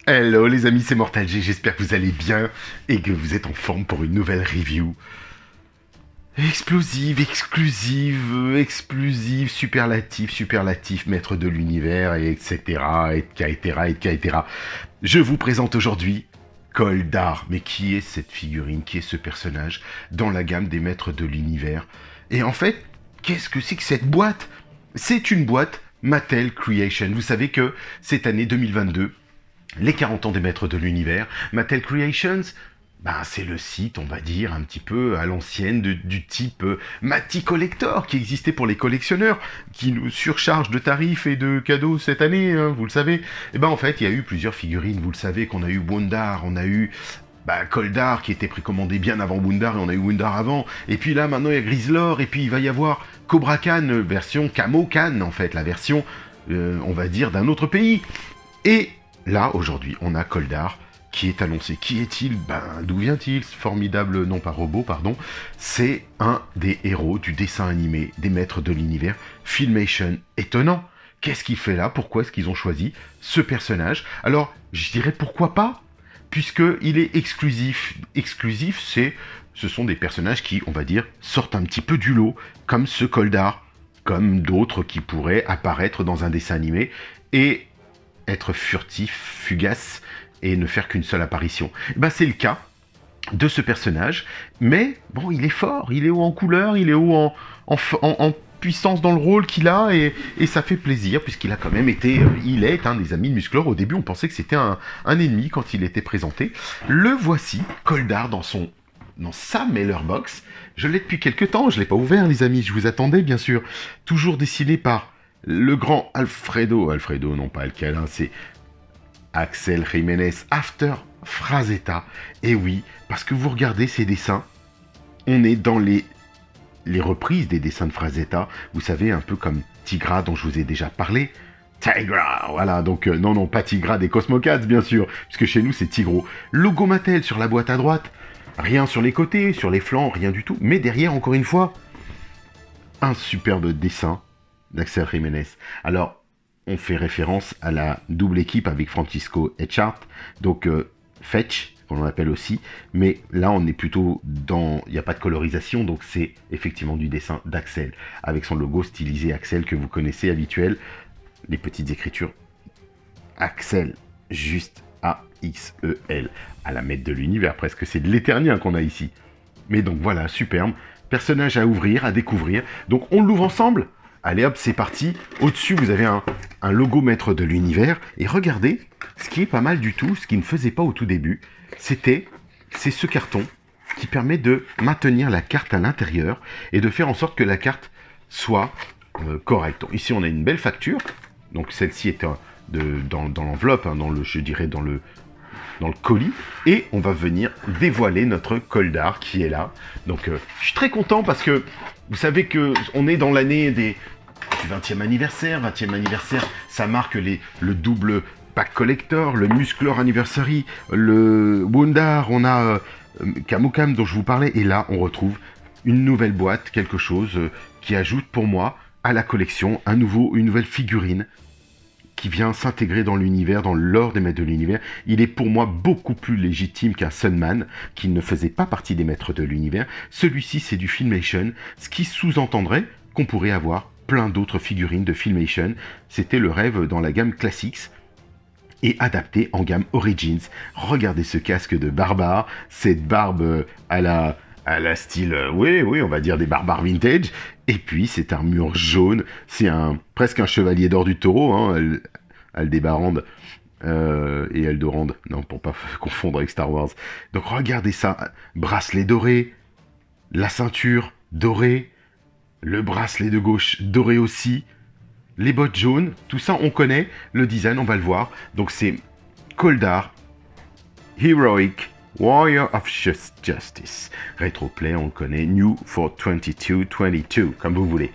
Hello les amis, c'est Mortal G, j'espère que vous allez bien et que vous êtes en forme pour une nouvelle review. Explosive, exclusive, explosive, superlatif, maître de l'univers, et etc, etc. Je vous présente aujourd'hui Koldar. Mais qui est cette figurine, qui est ce personnage dans la gamme des maîtres de l'univers? Et en fait, qu'est-ce que c'est que cette boîte? C'est une boîte Mattel Creation. Vous savez que cette année 2022, les 40 ans des maîtres de l'univers, Mattel Creations, c'est le site, on va dire, un petit peu à l'ancienne du type Matty Collector qui existait pour les collectionneurs, qui nous surcharge de tarifs et de cadeaux cette année, hein, vous le savez. Et en fait, il y a eu plusieurs figurines, vous le savez, qu'on a eu Wondar, on a eu Koldar qui était précommandé bien avant Wundar et on a eu Wundar avant. Et puis là, maintenant, il y a Grislor et puis il va y avoir Cobra Khan, version Camo Khan, en fait, la version, on va dire, d'un autre pays. Et là, aujourd'hui, on a Koldar qui est annoncé. Qui est-il? D'où vient-il? Formidable, non pas robot, pardon. C'est un des héros du dessin animé des maîtres de l'univers, Filmation. Étonnant. Qu'est-ce qu'il fait là? Pourquoi est-ce qu'ils ont choisi ce personnage? Alors, je dirais pourquoi pas, puisqu'il est exclusif. Exclusif, ce sont des personnages qui, on va dire, sortent un petit peu du lot, comme ce Koldar, comme d'autres qui pourraient apparaître dans un dessin animé, et être furtif, fugace, et ne faire qu'une seule apparition. C'est le cas de ce personnage, mais bon, il est fort, il est haut en couleur, il est haut en puissance dans le rôle qu'il a, et ça fait plaisir, puisqu'il a quand même été, il est un des amis de Musclor. Au début, on pensait que c'était un ennemi quand il était présenté. Le voici, Koldar, dans sa mailer box. Je l'ai depuis quelques temps, je ne l'ai pas ouvert, les amis, je vous attendais, bien sûr. Toujours dessiné par le grand Alfredo, non pas Alcalin, c'est Axel Jiménez After Frazetta. Et oui, parce que vous regardez ces dessins, on est dans les reprises des dessins de Frazetta. Vous savez, un peu comme Tigra dont je vous ai déjà parlé. Tigra, voilà, donc non, pas Tigra des Cosmocats, bien sûr, puisque chez nous c'est Tigro. Logo Mattel sur la boîte à droite, rien sur les côtés, sur les flancs, rien du tout. Mais derrière, encore une fois, un superbe dessin d'Axel Jiménez. Alors, on fait référence à la double équipe avec Francisco Echart, donc Fetch, qu'on appelle aussi, mais là on est plutôt dans... Il n'y a pas de colorisation, donc c'est effectivement du dessin d'Axel, avec son logo stylisé Axel que vous connaissez habituel, les petites écritures Axel, juste A-X-E-L, à la maître de l'univers, presque c'est de l'éternien qu'on a ici. Mais donc voilà, superbe, personnage à ouvrir, à découvrir, donc on l'ouvre ensemble. Allez hop, c'est parti. Au-dessus, vous avez un logo maître de l'univers. Et regardez, ce qui est pas mal du tout, ce qui ne faisait pas au tout début, c'est ce carton qui permet de maintenir la carte à l'intérieur et de faire en sorte que la carte soit correcte. Ici, on a une belle facture. Donc celle-ci est dans l'enveloppe, hein, je dirais dans le colis, et on va venir dévoiler notre Koldar qui est là. Donc je suis très content parce que vous savez que on est dans l'année du 20e anniversaire. 20e anniversaire, ça marque le double pack collector, le Musclor Anniversary, le Wundar, on a Kamukam dont je vous parlais, et là on retrouve une nouvelle boîte, quelque chose qui ajoute pour moi à la collection une nouvelle figurine qui vient s'intégrer dans l'univers, dans l'or des maîtres de l'univers. Il est pour moi beaucoup plus légitime qu'un Sunman, qui ne faisait pas partie des maîtres de l'univers. Celui-ci, c'est du Filmation, ce qui sous-entendrait qu'on pourrait avoir plein d'autres figurines de Filmation. C'était le rêve dans la gamme Classics, et adapté en gamme Origins. Regardez ce casque de barbare, cette barbe à la style, oui, on va dire des barbares vintage, et puis cette armure jaune, c'est presque un chevalier d'or du taureau, hein, Aldébarande et Eldorande, non, pour pas confondre avec Star Wars. Donc regardez ça, bracelet doré, la ceinture dorée, le bracelet de gauche doré aussi, les bottes jaunes, tout ça on connaît, le design on va le voir. Donc c'est Koldar, Heroic Warrior of Justice. Retroplay, on le connaît. New for 22, comme vous voulez.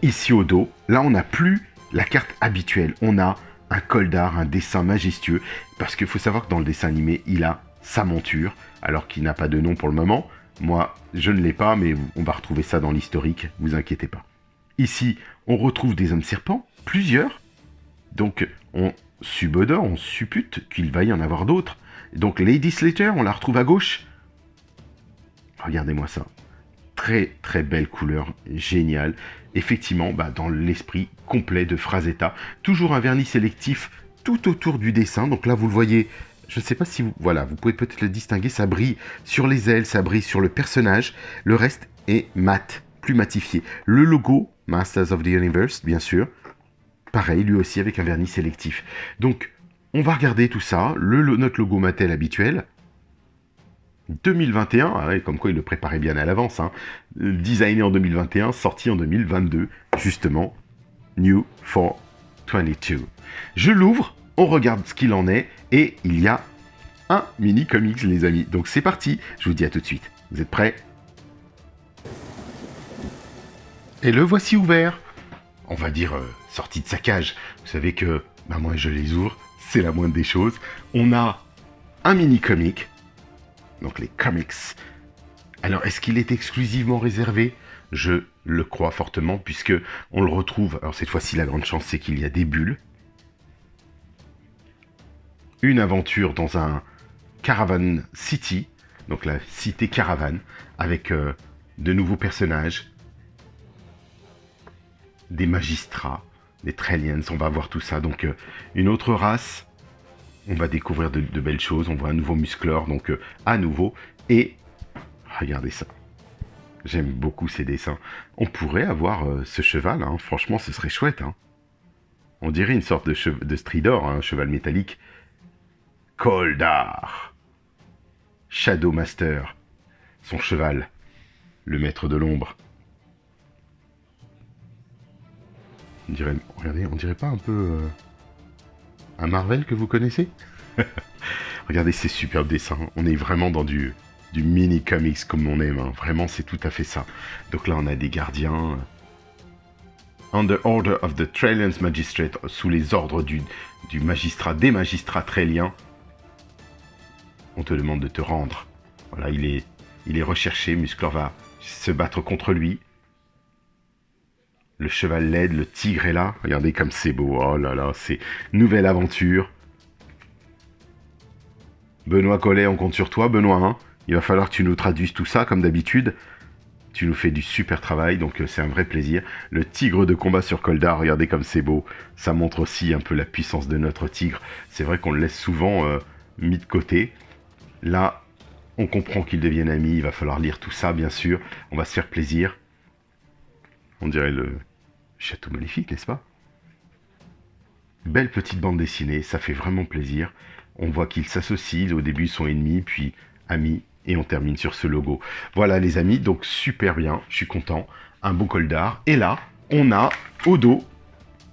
Ici au dos, là on n'a plus la carte habituelle. On a un Koldar, un dessin majestueux. Parce qu'il faut savoir que dans le dessin animé, il a sa monture, alors qu'il n'a pas de nom pour le moment. Moi, je ne l'ai pas, mais on va retrouver ça dans l'historique, vous inquiétez pas. Ici, on retrouve des hommes serpents, plusieurs. Donc, subodore, on suppute qu'il va y en avoir d'autres. Donc Lady Slater, on la retrouve à gauche. Regardez-moi ça. Très très belle couleur, géniale. Effectivement, dans l'esprit complet de Frazetta. Toujours un vernis sélectif tout autour du dessin. Donc là, vous le voyez, je ne sais pas si vous... Voilà, vous pouvez peut-être le distinguer. Ça brille sur les ailes, ça brille sur le personnage. Le reste est mat, plus matifié. Le logo, Masters of the Universe, bien sûr. Pareil, lui aussi avec un vernis sélectif. Donc, on va regarder tout ça. Notre logo Mattel habituel. 2021, ah ouais, comme quoi il le préparait bien à l'avance, hein. Designé en 2021, sorti en 2022, justement, New for 22. Je l'ouvre, on regarde ce qu'il en est, et il y a un mini comics, les amis. Donc c'est parti, je vous dis à tout de suite. Vous êtes prêts? Et le voici ouvert. On va dire sorti de sa cage. Vous savez que, moi je les ouvre, c'est la moindre des choses. On a un mini comic. Donc les comics. Alors, est-ce qu'il est exclusivement réservé? Je le crois fortement, puisque on le retrouve... Alors, cette fois-ci, la grande chance, c'est qu'il y a des bulles. Une aventure dans un Caravan City, donc la cité caravane, avec de nouveaux personnages, des magistrats, des Trellians, on va voir tout ça. Donc, une autre race... On va découvrir de belles choses. On voit un nouveau musclor, donc à nouveau. Et regardez ça. J'aime beaucoup ces dessins. On pourrait avoir ce cheval, hein. Franchement, ce serait chouette, hein. On dirait une sorte de stridor, hein, un cheval métallique. Koldar. Shadow Master. Son cheval. Le maître de l'ombre. Regardez, on dirait pas un peu... un Marvel que vous connaissez? Regardez ces superbes dessins. On est vraiment dans du mini comics comme on aime, hein. Vraiment, c'est tout à fait ça. Donc là, on a des gardiens. Under order of the Trellians Magistrate, sous les ordres du magistrat, des magistrats Trellians. On te demande de te rendre. Voilà, il est recherché. Musclor va se battre contre lui. Le cheval laide, le tigre est là. Regardez comme c'est beau. Oh là là, c'est nouvelle aventure. Benoît Collet, on compte sur toi, Benoît. Hein, il va falloir que tu nous traduises tout ça, comme d'habitude. Tu nous fais du super travail, donc c'est un vrai plaisir. Le tigre de combat sur Koldar, regardez comme c'est beau. Ça montre aussi un peu la puissance de notre tigre. C'est vrai qu'on le laisse souvent mis de côté. Là, on comprend qu'ils deviennent amis. Il va falloir lire tout ça, bien sûr. On va se faire plaisir. On dirait le château maléfique, n'est-ce pas? Belle petite bande dessinée, ça fait vraiment plaisir. On voit qu'ils s'associent, au début ils sont ennemis, puis amis, et on termine sur ce logo. Voilà les amis, donc super bien, je suis content. Un beau Koldar. Et là, on a au dos,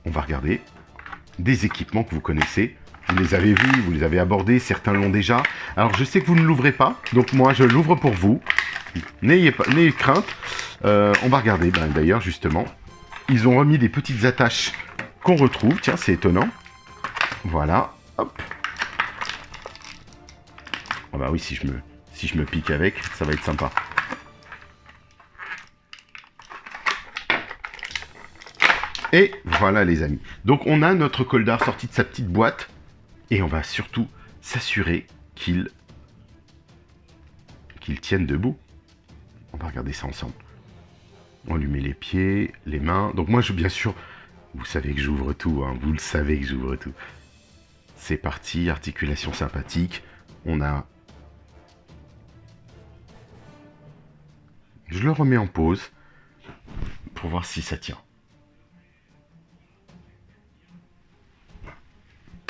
on va regarder, des équipements que vous connaissez. Vous les avez vus, vous les avez abordés, certains l'ont déjà. Alors je sais que vous ne l'ouvrez pas, donc moi je l'ouvre pour vous. N'ayez crainte. On va regarder, d'ailleurs justement, ils ont remis des petites attaches qu'on retrouve. Tiens, c'est étonnant. Voilà, hop. Ah bah oui, si je me pique avec, ça va être sympa. Et voilà les amis. Donc on a notre Koldar sorti de sa petite boîte. Et on va surtout s'assurer qu'il tienne debout. On va regarder ça ensemble. On lui met les pieds, les mains. Donc moi, bien sûr, vous savez que j'ouvre tout. Hein, vous le savez que j'ouvre tout. C'est parti, articulation sympathique. On a... Je le remets en pause pour voir si ça tient.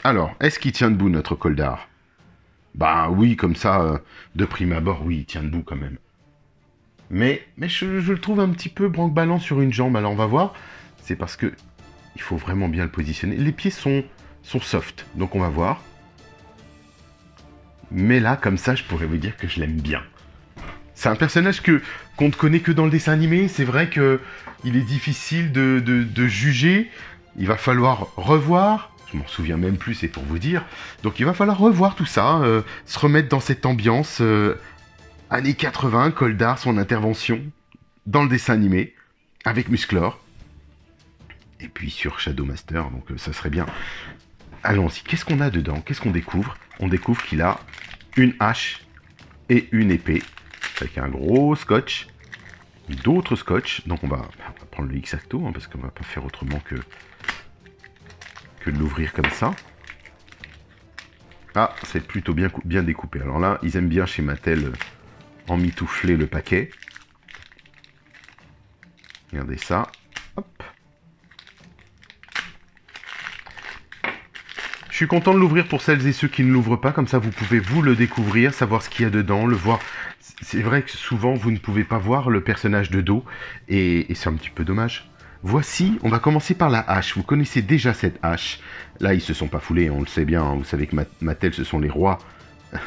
Alors, est-ce qu'il tient debout notre Koldar? Bah oui, comme ça, de prime abord, oui, il tient debout quand même. Mais je le trouve un petit peu branque-ballant sur une jambe. Alors on va voir. C'est parce que il faut vraiment bien le positionner. Les pieds sont soft, donc on va voir. Mais là, comme ça, je pourrais vous dire que je l'aime bien. C'est un personnage qu'on ne connaît que dans le dessin animé. C'est vrai que il est difficile de juger. Il va falloir revoir. Je m'en souviens même plus, c'est pour vous dire. Donc il va falloir revoir tout ça, se remettre dans cette ambiance années 80, Koldar, son intervention dans le dessin animé, avec Musclor. Et puis sur Shadow Master, donc ça serait bien. allons-y. Qu'est-ce qu'on a dedans? Qu'est-ce qu'on découvre? On découvre qu'il a une hache et une épée, avec un gros scotch, d'autres scotch. Donc on va prendre le X-Acto, hein, parce qu'on va pas faire autrement que de l'ouvrir comme ça. Ah, c'est plutôt bien découpé. Alors là, ils aiment bien chez Mattel emmitoufler le paquet. Regardez ça. Hop. Je suis content de l'ouvrir pour celles et ceux qui ne l'ouvrent pas. Comme ça, vous pouvez vous le découvrir, savoir ce qu'il y a dedans, le voir. C'est vrai que souvent, vous ne pouvez pas voir le personnage de dos. Et c'est un petit peu dommage. Voici, on va commencer par la hache. Vous connaissez déjà cette hache. Là, ils se sont pas foulés, on le sait bien. Hein. Vous savez que Mattel, ce sont les rois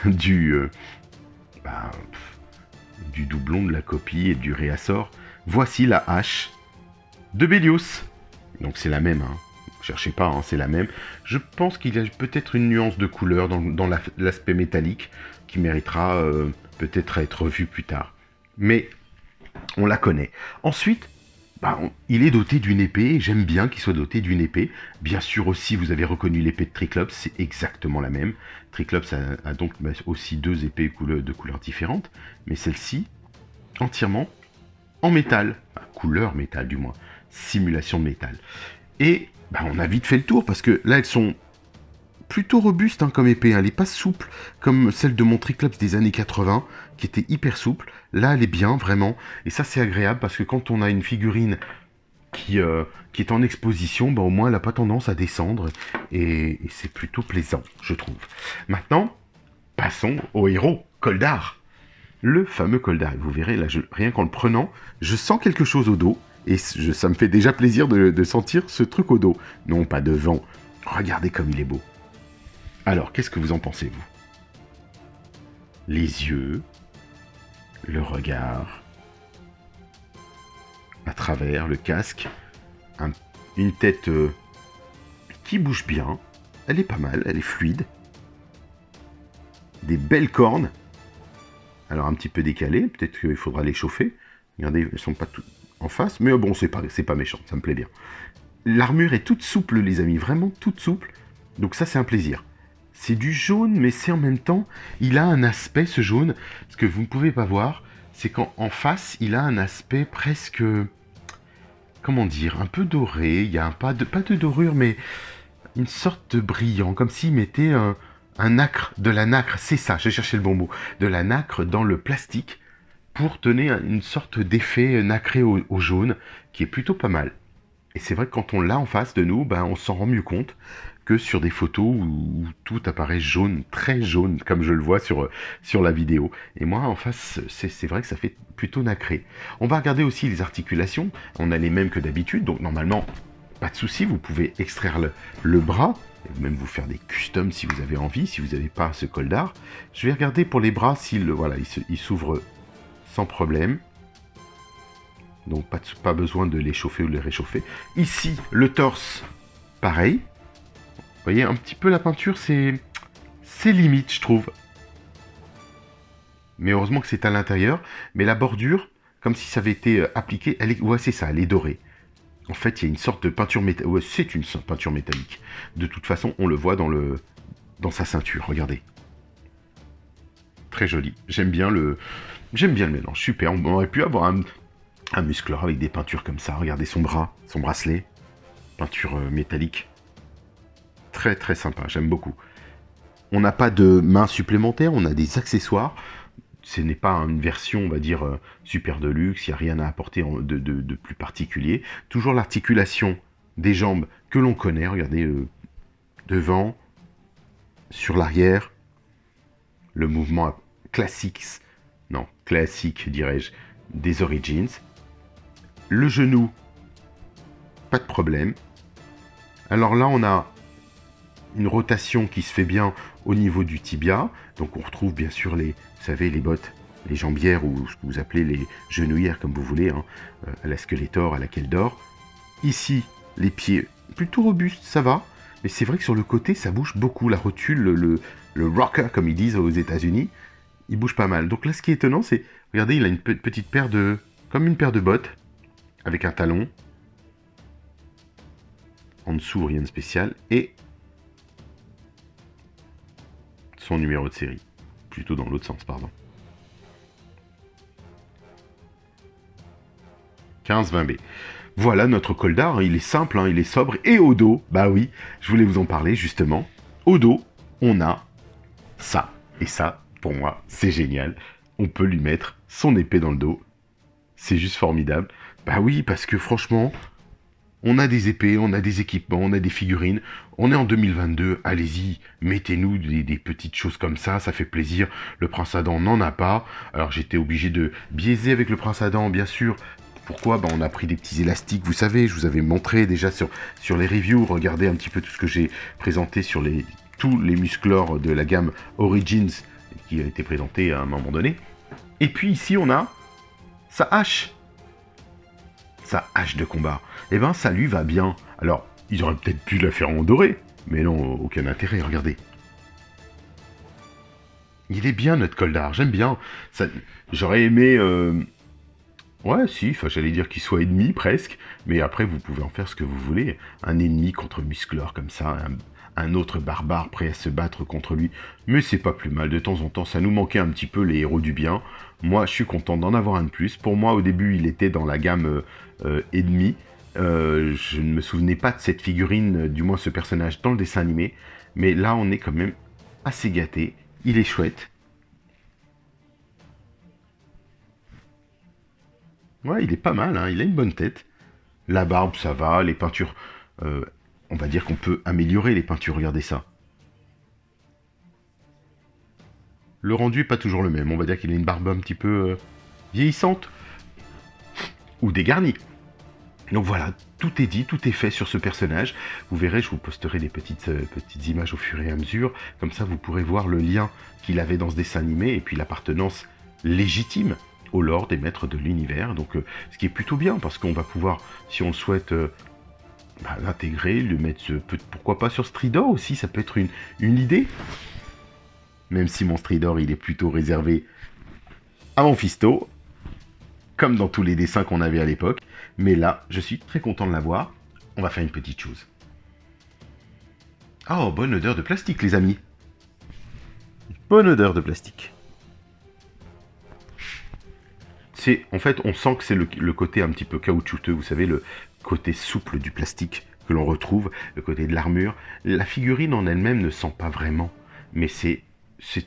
du doublon, de la copie et du réassort. Voici la hache de Bélios. Donc c'est la même, hein. Cherchez pas, hein, c'est la même. Je pense qu'il y a peut-être une nuance de couleur dans l'aspect métallique qui méritera peut-être à être revue plus tard. Mais on la connaît. Ensuite, il est doté d'une épée, et j'aime bien qu'il soit doté d'une épée. Bien sûr aussi, vous avez reconnu l'épée de Triclops, c'est exactement la même. Triclops a donc aussi deux épées de couleurs différentes, mais celle-ci, entièrement en métal. Couleur métal du moins, simulation de métal. Et on a vite fait le tour, parce que là, elles sont plutôt robuste, hein, comme épée, hein. Elle n'est pas souple comme celle de mon Triclops des années 80, qui était hyper souple. Là, elle est bien, vraiment. Et ça, c'est agréable, parce que quand on a une figurine qui est en exposition, au moins, elle n'a pas tendance à descendre. Et c'est plutôt plaisant, je trouve. Maintenant, passons au héros, Koldar. Le fameux Koldar. Et vous verrez, là, rien qu'en le prenant, je sens quelque chose au dos. Et ça me fait déjà plaisir de sentir ce truc au dos. Non, pas devant. Regardez comme il est beau. Alors, qu'est-ce que vous en pensez, vous? Les yeux, le regard, à travers le casque, une tête qui bouge bien, elle est pas mal, elle est fluide, des belles cornes, alors un petit peu décalées, peut-être qu'il faudra les chauffer, regardez, elles sont pas toutes en face, mais bon, c'est pas méchant, ça me plaît bien. L'armure est toute souple, les amis, vraiment toute souple, donc ça c'est un plaisir. C'est du jaune, mais c'est en même temps, il a un aspect, ce jaune, ce que vous ne pouvez pas voir, c'est qu'en face, il a un aspect presque, comment dire, un peu doré, il y a pas de dorure, mais une sorte de brillant, comme s'il mettait un nacre, de la nacre, c'est ça, j'ai cherché le bon mot, de la nacre dans le plastique, pour donner une sorte d'effet nacré au jaune, qui est plutôt pas mal. Et c'est vrai que quand on l'a en face de nous, on s'en rend mieux compte que sur des photos où tout apparaît jaune, très jaune, comme je le vois sur la vidéo. Et moi, en face, c'est vrai que ça fait plutôt nacré. On va regarder aussi les articulations. On a les mêmes que d'habitude, donc normalement, pas de souci, vous pouvez extraire le bras, et même vous faire des customs si vous avez envie, si vous n'avez pas ce Koldar. Je vais regarder pour les bras s'il s'ouvre sans problème. Donc pas besoin de les chauffer ou de les réchauffer. Ici, le torse, pareil. Vous voyez, un petit peu la peinture, c'est limite, je trouve. Mais heureusement que c'est à l'intérieur. Mais la bordure, comme si ça avait été appliqué, ouais, c'est ça, elle est dorée. En fait, il y a une sorte de peinture métallique. Ouais, c'est une peinture métallique. De toute façon, on le voit dans sa ceinture, regardez. Très joli. J'aime bien le mélange. Super, on aurait pu avoir un musclor avec des peintures comme ça. Regardez son bras, son bracelet. Peinture métallique. Très très sympa, j'aime beaucoup. On n'a pas de main supplémentaire, on a des accessoires. Ce n'est pas une version, on va dire, super de luxe, il n'y a rien à apporter de plus particulier. Toujours l'articulation des jambes que l'on connaît, regardez, devant, sur l'arrière, le mouvement classique, dirais-je, des Origins. Le genou, pas de problème. Alors là, on a une rotation qui se fait bien au niveau du tibia. Donc on retrouve bien sûr vous savez, les bottes, les jambières ou ce que vous appelez les genouillères comme vous voulez, hein, à la Skeletor, à la Keldor. Ici, les pieds plutôt robustes, ça va. Mais c'est vrai que sur le côté, ça bouge beaucoup. La rotule, le rocker, comme ils disent aux États-Unis, il bouge pas mal. Donc là, ce qui est étonnant, c'est, regardez, il a une petite paire comme une paire de bottes, avec un talon. En dessous, rien de spécial. Et son numéro de série. Plutôt dans l'autre sens, pardon. 15-20B. Voilà notre col d'art, il est simple, hein, il est sobre. Et au dos, bah oui, je voulais vous en parler justement. Au dos, on a ça. Et ça, pour moi, c'est génial. On peut lui mettre son épée dans le dos. C'est juste formidable. Bah oui, parce que franchement, on a des épées, on a des équipements, on a des figurines. On est en 2022, allez-y, mettez-nous des petites choses comme ça fait plaisir. Le Prince Adam n'en a pas. Alors j'étais obligé de biaiser avec le Prince Adam, bien sûr. Pourquoi ? Bah, on a pris des petits élastiques, vous savez, je vous avais montré déjà sur les reviews. Regardez un petit peu tout ce que j'ai présenté sur tous les musclores de la gamme Origins qui a été présenté à un moment donné. Et puis ici, on a sa hache. Sa hache de combat. Eh ben, ça lui va bien. Alors, ils auraient peut-être pu la faire en doré, mais non, aucun intérêt, regardez. Il est bien, notre col d'art, j'aime bien. J'aurais aimé... Ouais, si, j'allais dire qu'il soit ennemi, presque, mais après, vous pouvez en faire ce que vous voulez. Un ennemi contre Musclor, comme ça, un autre barbare prêt à se battre contre lui. Mais c'est pas plus mal, de temps en temps, ça nous manquait un petit peu les héros du bien. Moi, je suis content d'en avoir un de plus. Pour moi, au début, il était dans la gamme ennemi. Je ne me souvenais pas de cette figurine, du moins ce personnage, dans le dessin animé. Mais là, on est quand même assez gâté. Il est chouette. Ouais, il est pas mal, hein, il a une bonne tête. La barbe, ça va, les peintures, euh, on va dire qu'on peut améliorer les peintures, regardez ça. Le rendu est pas toujours le même, on va dire qu'il a une barbe un petit peu vieillissante, ou dégarnie. Donc voilà, tout est dit, tout est fait sur ce personnage. Vous verrez, je vous posterai des petites images au fur et à mesure. Comme ça, vous pourrez voir le lien qu'il avait dans ce dessin animé et puis l'appartenance légitime au lore des maîtres de l'univers. Donc, ce qui est plutôt bien parce qu'on va pouvoir, si on le souhaite, l'intégrer, le mettre, pourquoi pas sur Stridor aussi, ça peut être une idée. Même si mon Stridor, il est plutôt réservé à mon Fisto, comme dans tous les dessins qu'on avait à l'époque. Mais là, je suis très content de l'avoir. On va faire une petite chose. Oh, bonne odeur de plastique, les amis. Bonne odeur de plastique. En fait, on sent que c'est le côté un petit peu caoutchouteux, vous savez, le côté souple du plastique que l'on retrouve, le côté de l'armure. La figurine en elle-même ne sent pas vraiment, mais c'est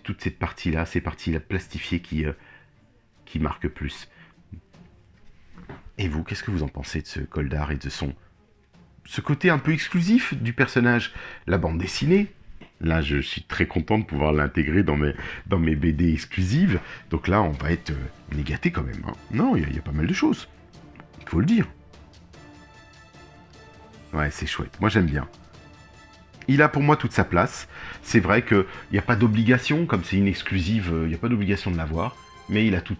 toute cette partie-là, ces parties-là plastifiées qui marquent plus. Et vous, qu'est-ce que vous en pensez de ce col d'art et de ce côté un peu exclusif du personnage? La bande dessinée, là je suis très content de pouvoir l'intégrer dans mes BD exclusives. Donc là on va être... on est gâté quand même. Hein. Non, il y a pas mal de choses. Il faut le dire. Ouais, c'est chouette. Moi j'aime bien. Il a pour moi toute sa place. C'est vrai qu'il n'y a pas d'obligation, comme c'est une exclusive, il n'y a pas d'obligation de l'avoir. Mais il a tout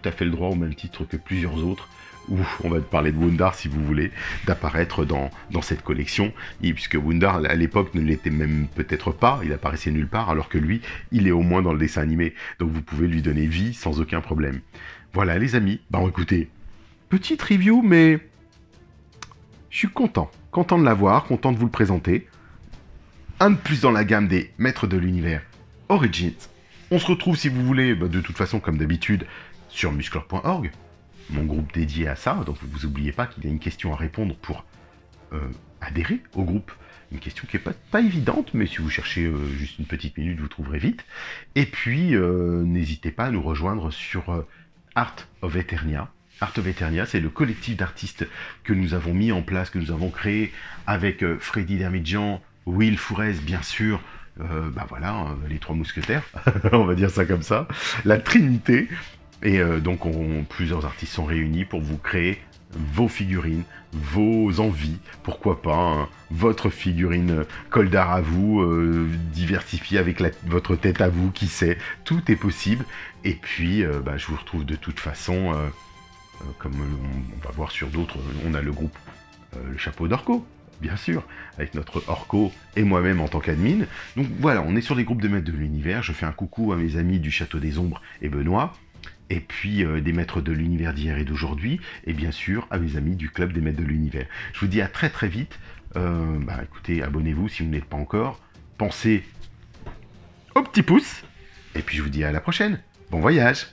à fait le droit, au même titre que plusieurs autres, ou on va parler de Wundar si vous voulez, d'apparaître dans cette collection, puisque Wundar à l'époque ne l'était même peut-être pas, il apparaissait nulle part, alors que lui, il est au moins dans le dessin animé, donc vous pouvez lui donner vie sans aucun problème. Voilà les amis, écoutez, petite review, mais je suis content de l'avoir, content de vous le présenter. Un de plus dans la gamme des maîtres de l'univers Origins. On se retrouve si vous voulez, de toute façon comme d'habitude, sur musclor.org, mon groupe dédié à ça, donc vous n'oubliez pas qu'il y a une question à répondre pour adhérer au groupe. Une question qui n'est pas évidente, mais si vous cherchez juste une petite minute, vous trouverez vite. Et puis, n'hésitez pas à nous rejoindre sur Art of Eternia. Art of Eternia, c'est le collectif d'artistes que nous avons mis en place, que nous avons créé avec Freddy Dermidjian, Will Fourez, bien sûr, voilà, les trois mousquetaires, on va dire ça comme ça, la Trinité. Et donc, plusieurs artistes sont réunis pour vous créer vos figurines, vos envies, pourquoi pas, hein, votre figurine col d'art à vous, diversifiée avec votre tête à vous, qui sait, tout est possible. Et puis, je vous retrouve de toute façon, comme on va voir sur d'autres, on a le groupe Le Chapeau d'Orco, bien sûr, avec notre Orco et moi-même en tant qu'admin. Donc voilà, on est sur les groupes des maîtres de l'univers. Je fais un coucou à mes amis du Château des Ombres et Benoît, et puis des maîtres de l'univers d'hier et d'aujourd'hui, et bien sûr à mes amis du club des maîtres de l'univers. Je vous dis à très très vite. Écoutez, abonnez-vous si vous n'êtes pas encore. Pensez au petit pouce. Et puis je vous dis à la prochaine. Bon voyage.